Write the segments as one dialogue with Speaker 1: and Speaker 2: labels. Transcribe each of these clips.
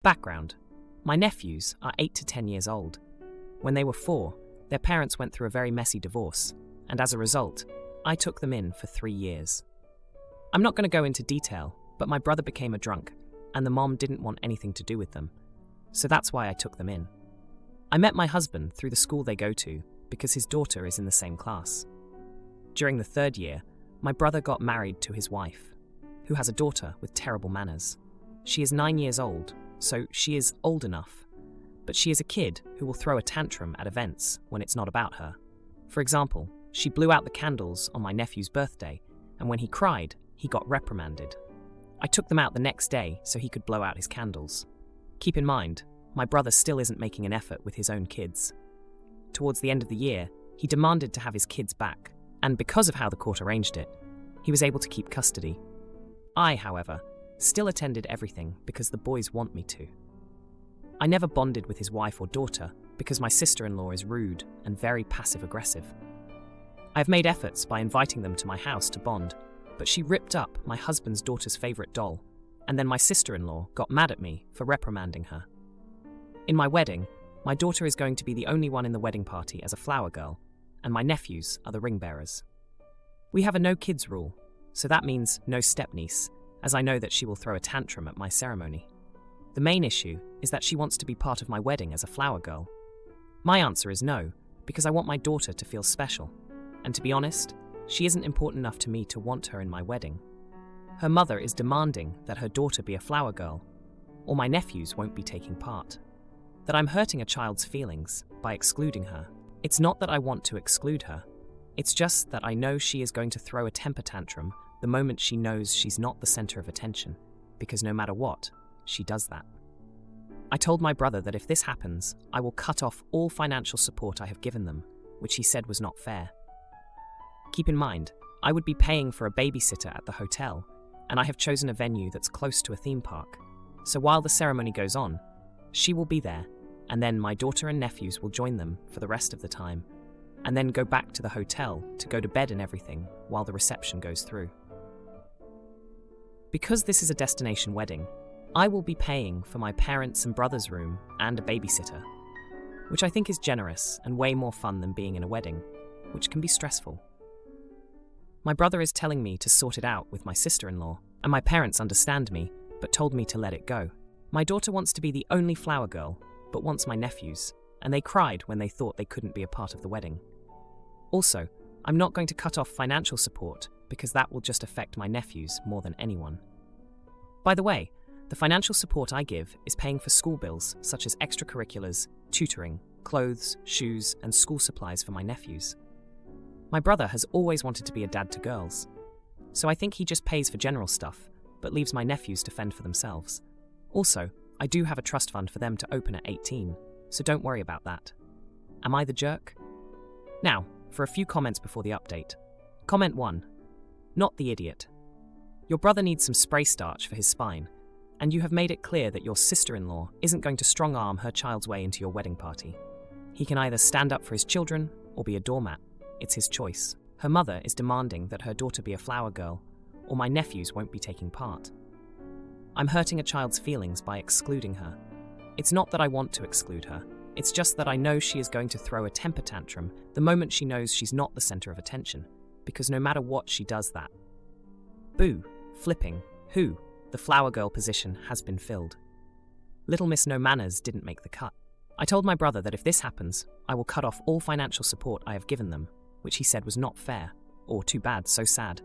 Speaker 1: Background. My nephews are 8 to 10 years old. When they were 4, their parents went through a very messy divorce, and as a result, I took them in for 3 years. I'm not going to go into detail, but my brother became a drunk, and the mom didn't want anything to do with them. So that's why I took them in. I met my husband through the school they go to because his daughter is in the same class. During the 3rd year, my brother got married to his wife, who has a daughter with terrible manners. She is 9 years old, so she is old enough, but she is a kid who will throw a tantrum at events when it's not about her. For example, she blew out the candles on my nephew's birthday, and when he cried, he got reprimanded. I took them out the next day so he could blow out his candles. Keep in mind, my brother still isn't making an effort with his own kids. Towards the end of the year, he demanded to have his kids back, and because of how the court arranged it, he was able to keep custody. I, however, still attended everything because the boys want me to. I never bonded with his wife or daughter because my sister-in-law is rude and very passive-aggressive. I have made efforts by inviting them to my house to bond, but she ripped up my husband's daughter's favorite doll, and then my sister-in-law got mad at me for reprimanding her. In my wedding, my daughter is going to be the only one in the wedding party as a flower girl, and my nephews are the ring bearers. We have a no kids rule, so that means no stepniece, as I know that she will throw a tantrum at my ceremony. The main issue is that she wants to be part of my wedding as a flower girl. My answer is no, because I want my daughter to feel special, and to be honest, she isn't important enough to me to want her in my wedding. Her mother is demanding that her daughter be a flower girl, or my nephews won't be taking part. That I'm hurting a child's feelings by excluding her. It's not that I want to exclude her. It's just that I know she is going to throw a temper tantrum the moment she knows she's not the center of attention, because no matter what, she does that. I told my brother that if this happens, I will cut off all financial support I have given them, which he said was not fair. Keep in mind, I would be paying for a babysitter at the hotel, and I have chosen a venue that's close to a theme park. So while the ceremony goes on, she will be there, and then my daughter and nephews will join them for the rest of the time, and then go back to the hotel to go to bed and everything while the reception goes through. Because this is a destination wedding, I will be paying for my parents' and brother's room and a babysitter, which I think is generous and way more fun than being in a wedding, which can be stressful. My brother is telling me to sort it out with my sister-in-law, and my parents understand me, but told me to let it go. My daughter wants to be the only flower girl, but wants my nephews, and they cried when they thought they couldn't be a part of the wedding. Also, I'm not going to cut off financial support because that will just affect my nephews more than anyone. By the way, the financial support I give is paying for school bills such as extracurriculars, tutoring, clothes, shoes, and school supplies for my nephews. My brother has always wanted to be a dad to girls, so I think he just pays for general stuff, but leaves my nephews to fend for themselves. Also, I do have a trust fund for them to open at 18, so don't worry about that. Am I the jerk? Now, for a few comments before the update. Comment 1. Not the idiot. Your brother needs some spray starch for his spine, and you have made it clear that your sister-in-law isn't going to strong-arm her child's way into your wedding party. He can either stand up for his children or be a doormat. It's his choice. Her mother is demanding that her daughter be a flower girl, or my nephews won't be taking part. I'm hurting a child's feelings by excluding her. It's not that I want to exclude her. It's just that I know she is going to throw a temper tantrum the moment she knows she's not the center of attention, because no matter what, she does that. Boo, flipping, who? The flower girl position has been filled. Little Miss No Manners didn't make the cut. I told my brother that if this happens, I will cut off all financial support I have given them, which he said was not fair, or too bad, so sad.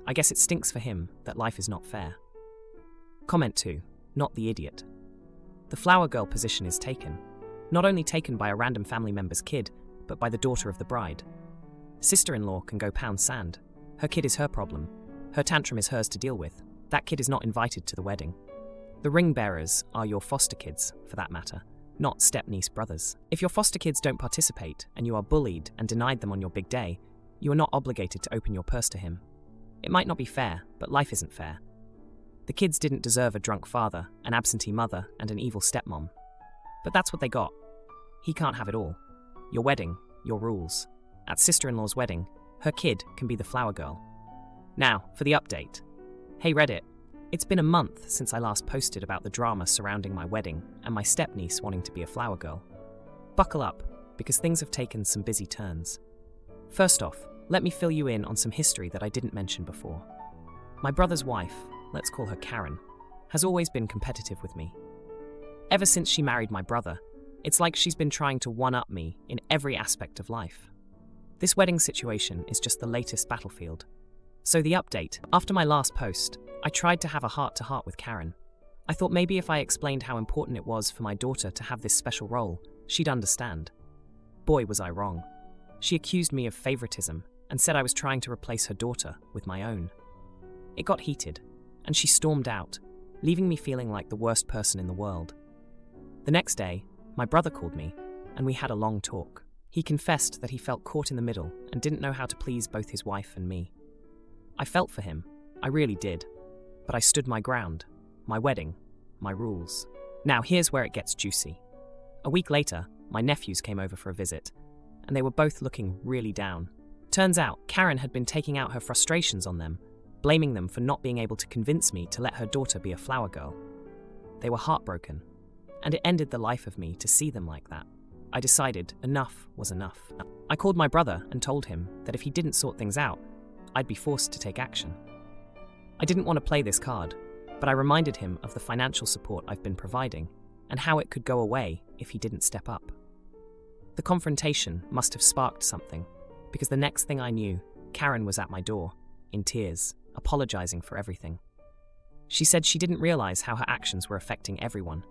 Speaker 1: I guess it stinks for him that life is not fair. Comment 2. Not the idiot. The flower girl position is taken. Not only taken by a random family member's kid, but by the daughter of the bride. Sister-in-law can go pound sand. Her kid is her problem. Her tantrum is hers to deal with. That kid is not invited to the wedding. The ring bearers are your foster kids, for that matter, not step-niece brothers. If your foster kids don't participate and you are bullied and denied them on your big day, you are not obligated to open your purse to him. It might not be fair, but life isn't fair. The kids didn't deserve a drunk father, an absentee mother, and an evil stepmom. But that's what they got. He can't have it all. Your wedding, your rules. At sister-in-law's wedding, her kid can be the flower girl. Now, for the update. Hey Reddit, It's been a month since I last posted about the drama surrounding my wedding and my stepniece wanting to be a flower girl. Buckle up, because things have taken some busy turns. First off, let me fill you in on some history that I didn't mention before. My brother's wife, let's call her Karen, has always been competitive with me. Ever since she married my brother, it's like she's been trying to one-up me in every aspect of life. This wedding situation is just the latest battlefield. So the update, after my last post, I tried to have a heart-to-heart with Karen. I thought maybe if I explained how important it was for my daughter to have this special role, she'd understand. Boy, was I wrong. She accused me of favoritism and said I was trying to replace her daughter with my own. It got heated, and she stormed out, leaving me feeling like the worst person in the world. The next day, my brother called me, and we had a long talk. He confessed that he felt caught in the middle and didn't know how to please both his wife and me. I felt for him, I really did. But I stood my ground, my wedding, my rules. Now here's where it gets juicy. A week later, my nephews came over for a visit, and they were both looking really down. Turns out, Karen had been taking out her frustrations on them, blaming them for not being able to convince me to let her daughter be a flower girl. They were heartbroken, and it ended the life of me to see them like that. I decided enough was enough. I called my brother and told him that if he didn't sort things out, I'd be forced to take action. I didn't want to play this card, but I reminded him of the financial support I've been providing and how it could go away if he didn't step up. The confrontation must have sparked something, because the next thing I knew, Karen was at my door, in tears, apologizing for everything. She said she didn't realize how her actions were affecting everyone,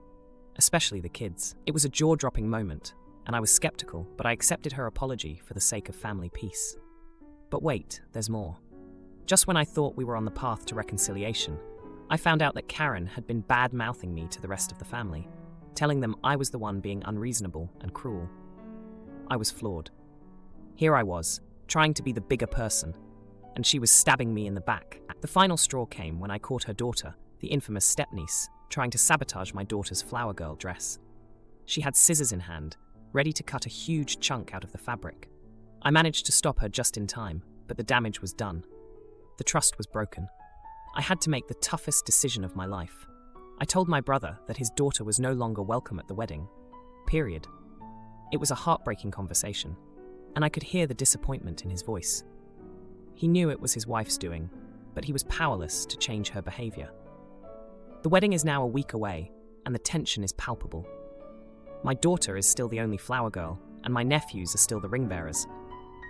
Speaker 1: especially the kids. It was a jaw-dropping moment, and I was skeptical, but I accepted her apology for the sake of family peace. But wait, there's more. Just when I thought we were on the path to reconciliation, I found out that Karen had been bad-mouthing me to the rest of the family, telling them I was the one being unreasonable and cruel. I was flawed. Here I was, trying to be the bigger person, and she was stabbing me in the back. The final straw came when I caught her daughter, the infamous stepniece, trying to sabotage my daughter's flower girl dress. She had scissors in hand, ready to cut a huge chunk out of the fabric. I managed to stop her just in time, but the damage was done. The trust was broken. I had to make the toughest decision of my life. I told my brother that his daughter was no longer welcome at the wedding. Period. It was a heartbreaking conversation, and I could hear the disappointment in his voice. He knew it was his wife's doing, but he was powerless to change her behavior. The wedding is now a week away, and the tension is palpable. My daughter is still the only flower girl, and my nephews are still the ring bearers,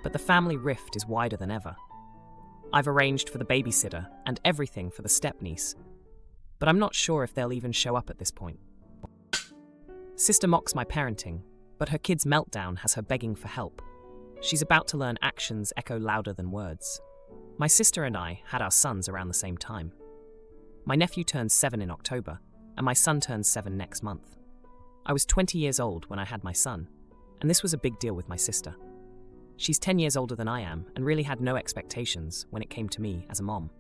Speaker 1: but the family rift is wider than ever. I've arranged for the babysitter and everything for the stepniece, but I'm not sure if they'll even show up at this point. Sister mocks my parenting, but her kid's meltdown has her begging for help. She's about to learn actions echo louder than words. My sister and I had our sons around the same time. My nephew turns 7 in October, and my son turns 7 next month. I was 20 years old when I had my son, and this was a big deal with my sister. She's 10 years older than I am and really had no expectations when it came to me as a mom.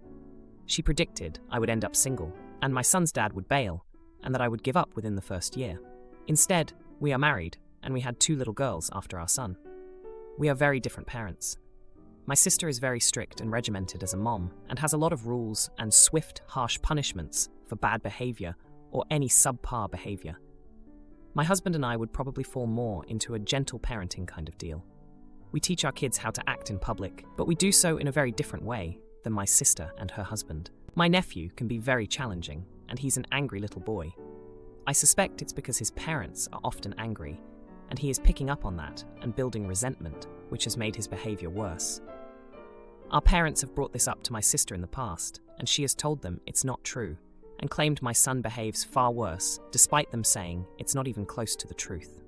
Speaker 1: She predicted I would end up single, and my son's dad would bail, and that I would give up within the first year. Instead, we are married, and we had 2 little girls after our son. We are very different parents. My sister is very strict and regimented as a mom, and has a lot of rules and swift, harsh punishments for bad behavior or any subpar behavior. My husband and I would probably fall more into a gentle parenting kind of deal. We teach our kids how to act in public, but we do so in a very different way than my sister and her husband. My nephew can be very challenging, and he's an angry little boy. I suspect it's because his parents are often angry, and he is picking up on that and building resentment, which has made his behavior worse. Our parents have brought this up to my sister in the past, and she has told them it's not true, and claimed my son behaves far worse, despite them saying it's not even close to the truth.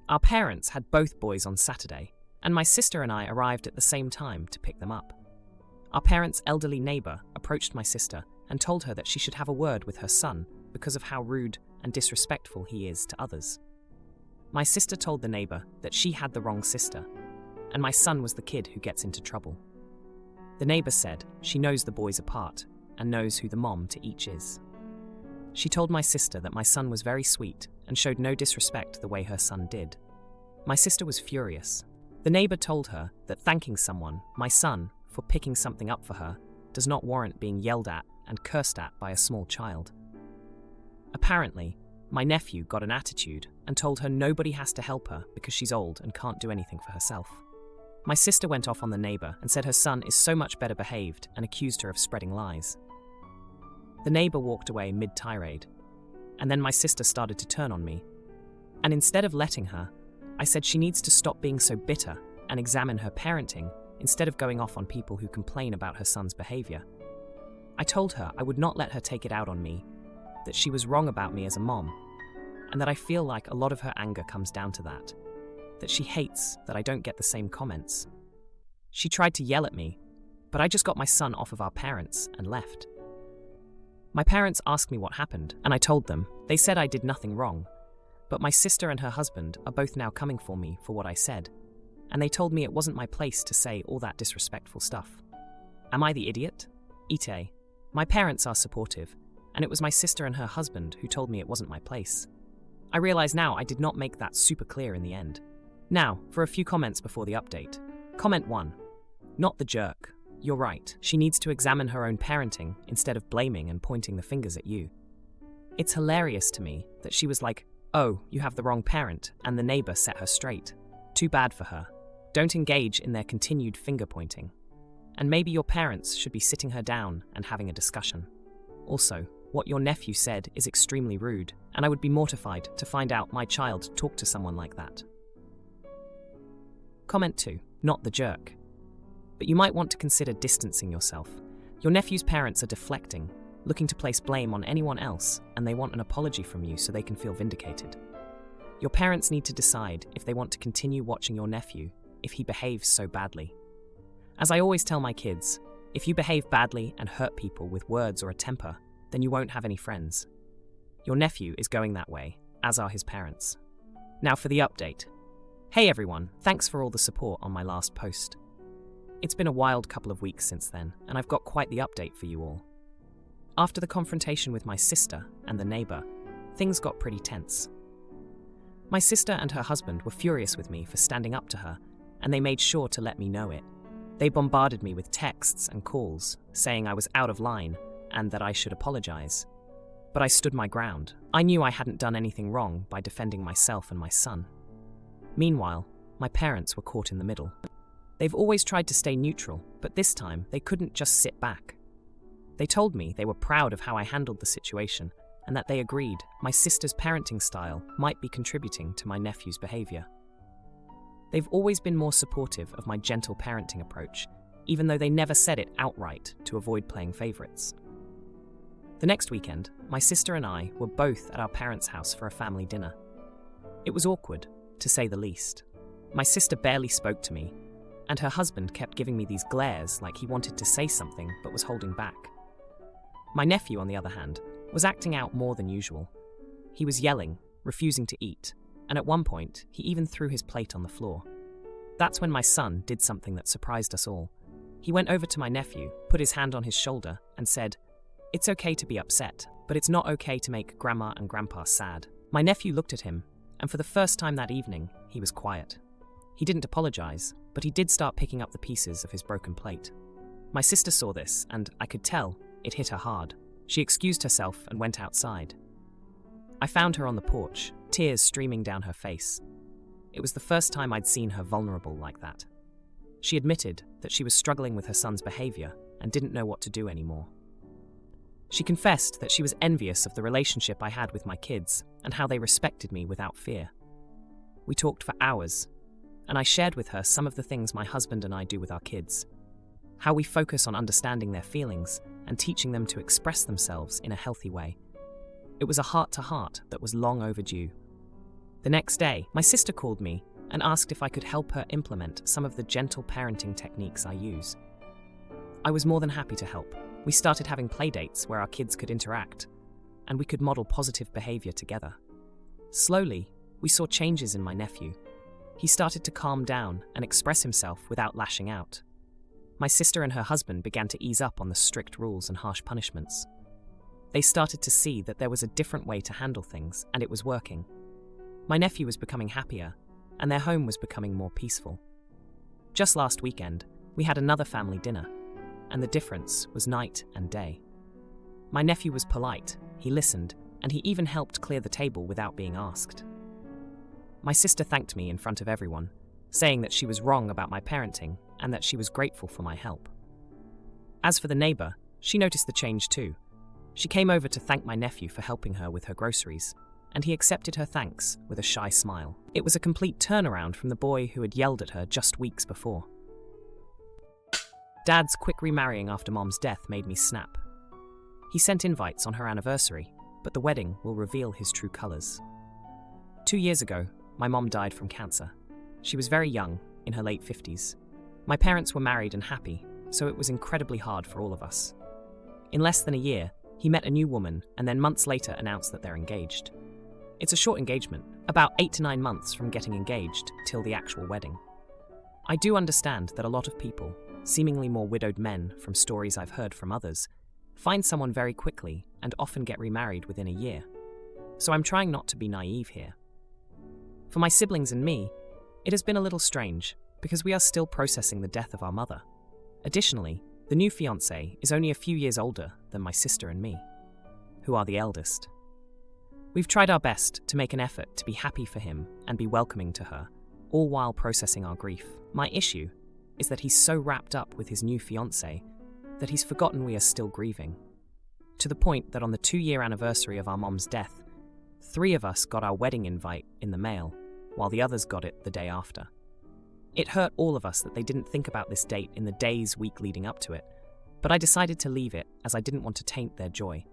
Speaker 1: Our parents had both boys on Saturday, and my sister and I arrived at the same time to pick them up. Our parents' elderly neighbor approached my sister and told her that she should have a word with her son because of how rude and disrespectful he is to others. My sister told the neighbor that she had the wrong sister, and my son was the kid who gets into trouble. The neighbor said she knows the boys apart and knows who the mom to each is. She told my sister that my son was very sweet and showed no disrespect the way her son did. My sister was furious. The neighbor told her that thanking someone, my son, for picking something up for her, does not warrant being yelled at and cursed at by a small child. Apparently, my nephew got an attitude and told her nobody has to help her because she's old and can't do anything for herself. My sister went off on the neighbor and said her son is so much better behaved and accused her of spreading lies. The neighbor walked away mid-tirade, and then my sister started to turn on me. And instead of letting her, I said she needs to stop being so bitter and examine her parenting instead of going off on people who complain about her son's behavior. I told her I would not let her take it out on me, that she was wrong about me as a mom, and that I feel like a lot of her anger comes down to that she hates that I don't get the same comments. She tried to yell at me, but I just got my son off of our parents and left. My parents asked me what happened, and I told them. They said I did nothing wrong, but my sister and her husband are both now coming for me for what I said, and they told me it wasn't my place to say all that disrespectful stuff. Am I the idiot? Ite. My parents are supportive, and it was my sister and her husband who told me it wasn't my place. I realize now I did not make that super clear in the end. Now, for a few comments before the update. Comment 1. Not the jerk. You're right. She needs to examine her own parenting instead of blaming and pointing the fingers at you. It's hilarious to me that she was like, "Oh, you have the wrong parent," and the neighbor set her straight. Too bad for her. Don't engage in their continued finger pointing. And maybe your parents should be sitting her down and having a discussion. Also, what your nephew said is extremely rude, and I would be mortified to find out my child talked to someone like that. Comment 2. Not the jerk. But you might want to consider distancing yourself. Your nephew's parents are deflecting, looking to place blame on anyone else, and they want an apology from you so they can feel vindicated. Your parents need to decide if they want to continue watching your nephew if he behaves so badly. As I always tell my kids, if you behave badly and hurt people with words or a temper, then you won't have any friends. Your nephew is going that way, as are his parents. Now for the update. Hey everyone, thanks for all the support on my last post. It's been a wild couple of weeks since then, and I've got quite the update for you all. After the confrontation with my sister and the neighbor, things got pretty tense. My sister and her husband were furious with me for standing up to her, and they made sure to let me know it. They bombarded me with texts and calls, saying I was out of line and that I should apologize. But I stood my ground. I knew I hadn't done anything wrong by defending myself and my son. Meanwhile, my parents were caught in the middle. They've always tried to stay neutral, but this time they couldn't just sit back. They told me they were proud of how I handled the situation and that they agreed my sister's parenting style might be contributing to my nephew's behavior. They've always been more supportive of my gentle parenting approach, even though they never said it outright to avoid playing favorites. The next weekend, my sister and I were both at our parents' house for a family dinner. It was awkward, to say the least. My sister barely spoke to me, and her husband kept giving me these glares like he wanted to say something but was holding back. My nephew, on the other hand, was acting out more than usual. He was yelling, refusing to eat, and at one point, he even threw his plate on the floor. That's when my son did something that surprised us all. He went over to my nephew, put his hand on his shoulder, and said, "It's okay to be upset, but it's not okay to make Grandma and Grandpa sad." My nephew looked at him, and for the first time that evening, he was quiet. He didn't apologize, but he did start picking up the pieces of his broken plate. My sister saw this, and I could tell it hit her hard. She excused herself and went outside. I found her on the porch, tears streaming down her face. It was the first time I'd seen her vulnerable like that. She admitted that she was struggling with her son's behavior and didn't know what to do anymore. She confessed that she was envious of the relationship I had with my kids and how they respected me without fear. We talked for hours, and I shared with her some of the things my husband and I do with our kids, how we focus on understanding their feelings and teaching them to express themselves in a healthy way. It was a heart-to-heart that was long overdue. The next day, my sister called me and asked if I could help her implement some of the gentle parenting techniques I use. I was more than happy to help. We started having playdates where our kids could interact, and we could model positive behavior together. Slowly, we saw changes in my nephew. He started to calm down and express himself without lashing out. My sister and her husband began to ease up on the strict rules and harsh punishments. They started to see that there was a different way to handle things, and it was working. My nephew was becoming happier, and their home was becoming more peaceful. Just last weekend, we had another family dinner, and the difference was night and day. My nephew was polite, he listened, and he even helped clear the table without being asked. My sister thanked me in front of everyone, saying that she was wrong about my parenting and that she was grateful for my help. As for the neighbor, she noticed the change too. She came over to thank my nephew for helping her with her groceries, and he accepted her thanks with a shy smile. It was a complete turnaround from the boy who had yelled at her just weeks before. Dad's quick remarrying after Mom's death made me snap. He sent invites on her anniversary, but the wedding will reveal his true colors. 2 years ago, my mom died from cancer. She was very young, in her late 50s. My parents were married and happy, so it was incredibly hard for all of us. In less than a year, he met a new woman and then months later announced that they're engaged. It's a short engagement, about 8 to 9 months from getting engaged till the actual wedding. I do understand that a lot of people, seemingly more widowed men from stories I've heard from others, find someone very quickly and often get remarried within a year. So I'm trying not to be naive here. For my siblings and me, it has been a little strange because we are still processing the death of our mother. Additionally, the new fiancé is only a few years older than my sister and me, who are the eldest. We've tried our best to make an effort to be happy for him and be welcoming to her, all while processing our grief. My issue is that he's so wrapped up with his new fiancé that he's forgotten we are still grieving. To the point that on the 2-year anniversary of our mom's death, 3 of us got our wedding invite in the mail, while the others got it the day after. It hurt all of us that they didn't think about this date in the days, week leading up to it, but I decided to leave it as I didn't want to taint their joy.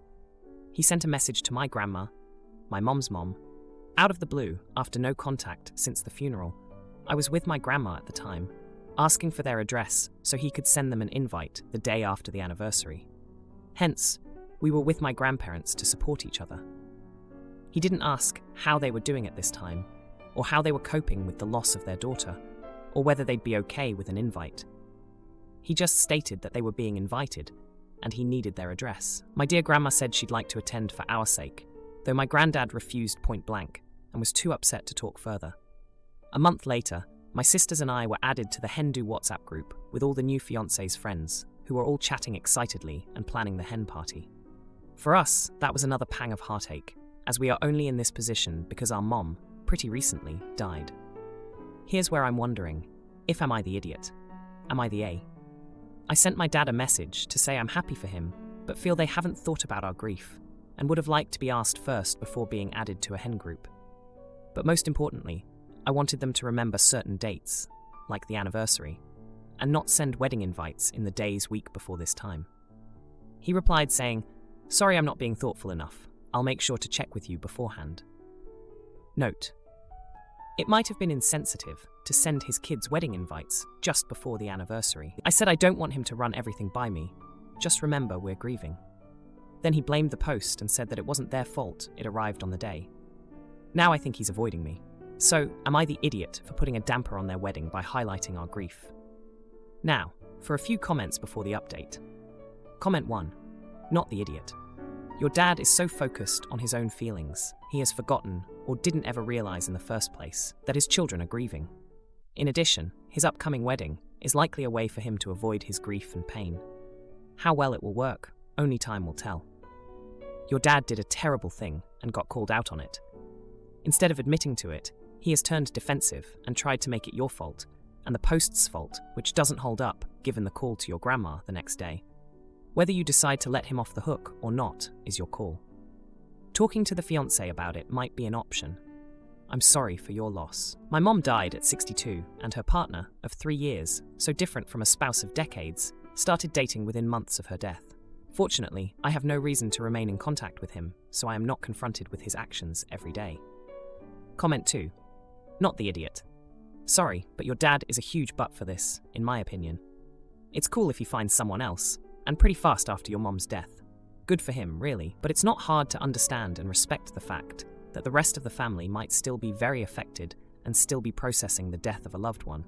Speaker 1: He sent a message to my grandma, my mom's mom, out of the blue after no contact since the funeral. I was with my grandma at the time, asking for their address so he could send them an invite the day after the anniversary. Hence, we were with my grandparents to support each other. He didn't ask how they were doing at this time, or how they were coping with the loss of their daughter, or whether they'd be okay with an invite. He just stated that they were being invited, and he needed their address. My dear grandma said she'd like to attend for our sake, though my granddad refused point blank and was too upset to talk further. A month later, my sisters and I were added to the Hindu WhatsApp group with all the new fiancé's friends, who were all chatting excitedly and planning the hen party. For us, that was another pang of heartache, as we are only in this position because our mom, pretty recently, died. Here's where I'm wondering, if am I the idiot? Am I the A? I sent my dad a message to say I'm happy for him, but feel they haven't thought about our grief, and would have liked to be asked first before being added to a hen group. But most importantly, I wanted them to remember certain dates, like the anniversary, and not send wedding invites in the days week before this time. He replied saying, "Sorry I'm not being thoughtful enough. I'll make sure to check with you beforehand." Note: it might have been insensitive to send his kids wedding invites just before the anniversary. I said I don't want him to run everything by me. Just remember we're grieving. Then he blamed the post and said that it wasn't their fault it arrived on the day. Now I think he's avoiding me. So, am I the idiot for putting a damper on their wedding by highlighting our grief? Now, for a few comments before the update. Comment 1. Not the idiot. Your dad is so focused on his own feelings, he has forgotten, or didn't ever realize in the first place, that his children are grieving. In addition, his upcoming wedding is likely a way for him to avoid his grief and pain. How well it will work, only time will tell. Your dad did a terrible thing and got called out on it. Instead of admitting to it, he has turned defensive and tried to make it your fault, and the post's fault, which doesn't hold up given the call to your grandma the next day. Whether you decide to let him off the hook or not is your call. Talking to the fiancé about it might be an option. I'm sorry for your loss. My mom died at 62, and her partner, of 3 years, so different from a spouse of decades, started dating within months of her death. Fortunately, I have no reason to remain in contact with him, so I am not confronted with his actions every day. Comment 2. Not the idiot. Sorry, but your dad is a huge butt for this, in my opinion. It's cool if he finds someone else, and pretty fast after your mom's death. Good for him, really, but it's not hard to understand and respect the fact that the rest of the family might still be very affected and still be processing the death of a loved one.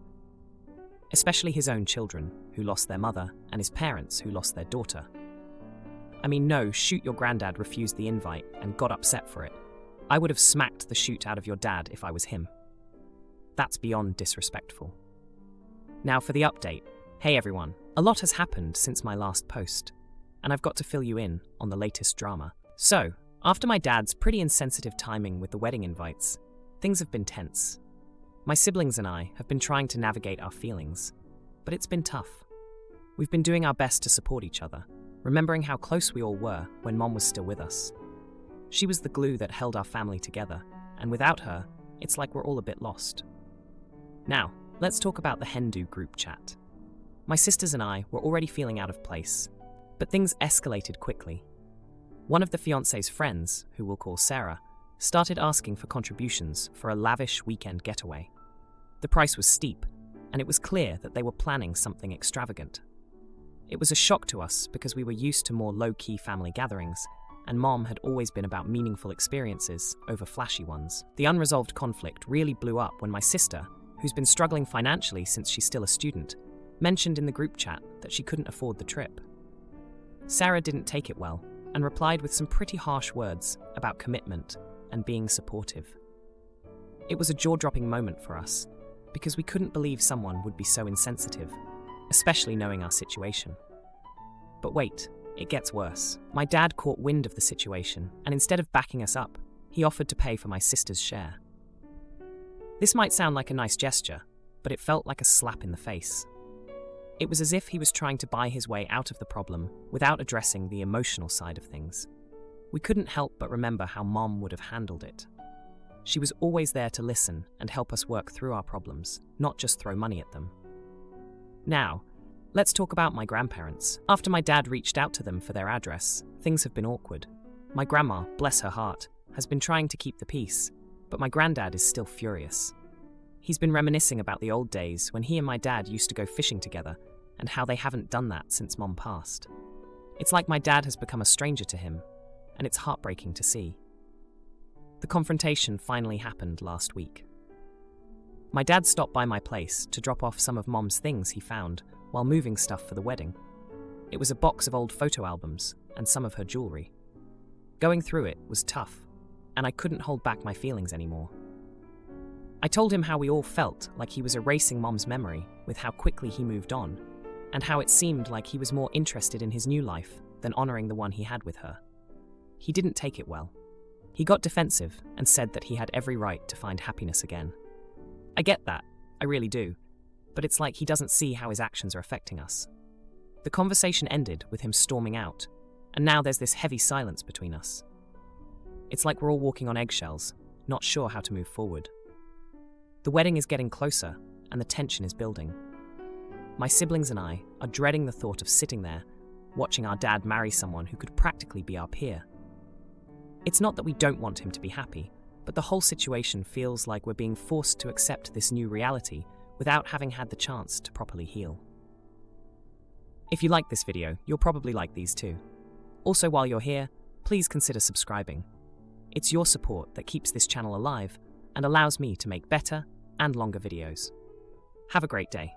Speaker 1: Especially his own children, who lost their mother, and his parents, who lost their daughter. I mean, no, shoot, your granddad refused the invite and got upset for it. I would have smacked the shoot out of your dad if I was him. That's beyond disrespectful. Now for the update. Hey everyone, A lot has happened since my last post, and I've got to fill you in on the latest drama. So, after my dad's pretty insensitive timing with the wedding invites, things have been tense. My siblings and I have been trying to navigate our feelings, but it's been tough. We've been doing our best to support each other, remembering how close we all were when Mom was still with us. She was the glue that held our family together, and without her, it's like we're all a bit lost. Now, let's talk about the Hindu group chat. My sisters and I were already feeling out of place, but things escalated quickly. One of the fiancé's friends, who we'll call Sarah, started asking for contributions for a lavish weekend getaway. The price was steep, and it was clear that they were planning something extravagant. It was a shock to us because we were used to more low-key family gatherings, and Mom had always been about meaningful experiences over flashy ones. The unresolved conflict really blew up when my sister, who's been struggling financially since she's still a student, mentioned in the group chat that she couldn't afford the trip. Sarah didn't take it well and replied with some pretty harsh words about commitment and being supportive. It was a jaw-dropping moment for us because we couldn't believe someone would be so insensitive, especially knowing our situation. But wait, it gets worse. My dad caught wind of the situation, and instead of backing us up, he offered to pay for my sister's share. This might sound like a nice gesture, but it felt like a slap in the face. It was as if he was trying to buy his way out of the problem without addressing the emotional side of things. We couldn't help but remember how Mom would have handled it. She was always there to listen and help us work through our problems, not just throw money at them. Now, let's talk about my grandparents. After my dad reached out to them for their address, things have been awkward. My grandma, bless her heart, has been trying to keep the peace, but my granddad is still furious. He's been reminiscing about the old days when he and my dad used to go fishing together and how they haven't done that since Mom passed. It's like my dad has become a stranger to him, and it's heartbreaking to see. The confrontation finally happened last week. My dad stopped by my place to drop off some of Mom's things he found while moving stuff for the wedding. It was a box of old photo albums and some of her jewelry. Going through it was tough, and I couldn't hold back my feelings anymore. I told him how we all felt like he was erasing Mom's memory with how quickly he moved on, and how it seemed like he was more interested in his new life than honoring the one he had with her. He didn't take it well. He got defensive and said that he had every right to find happiness again. I get that, I really do, but it's like he doesn't see how his actions are affecting us. The conversation ended with him storming out, and now there's this heavy silence between us. It's like we're all walking on eggshells, not sure how to move forward. The wedding is getting closer, and the tension is building. My siblings and I are dreading the thought of sitting there, watching our dad marry someone who could practically be our peer. It's not that we don't want him to be happy, but the whole situation feels like we're being forced to accept this new reality without having had the chance to properly heal. If you like this video, you'll probably like these too. Also, while you're here, please consider subscribing. It's your support that keeps this channel alive and allows me to make better and longer videos. Have a great day.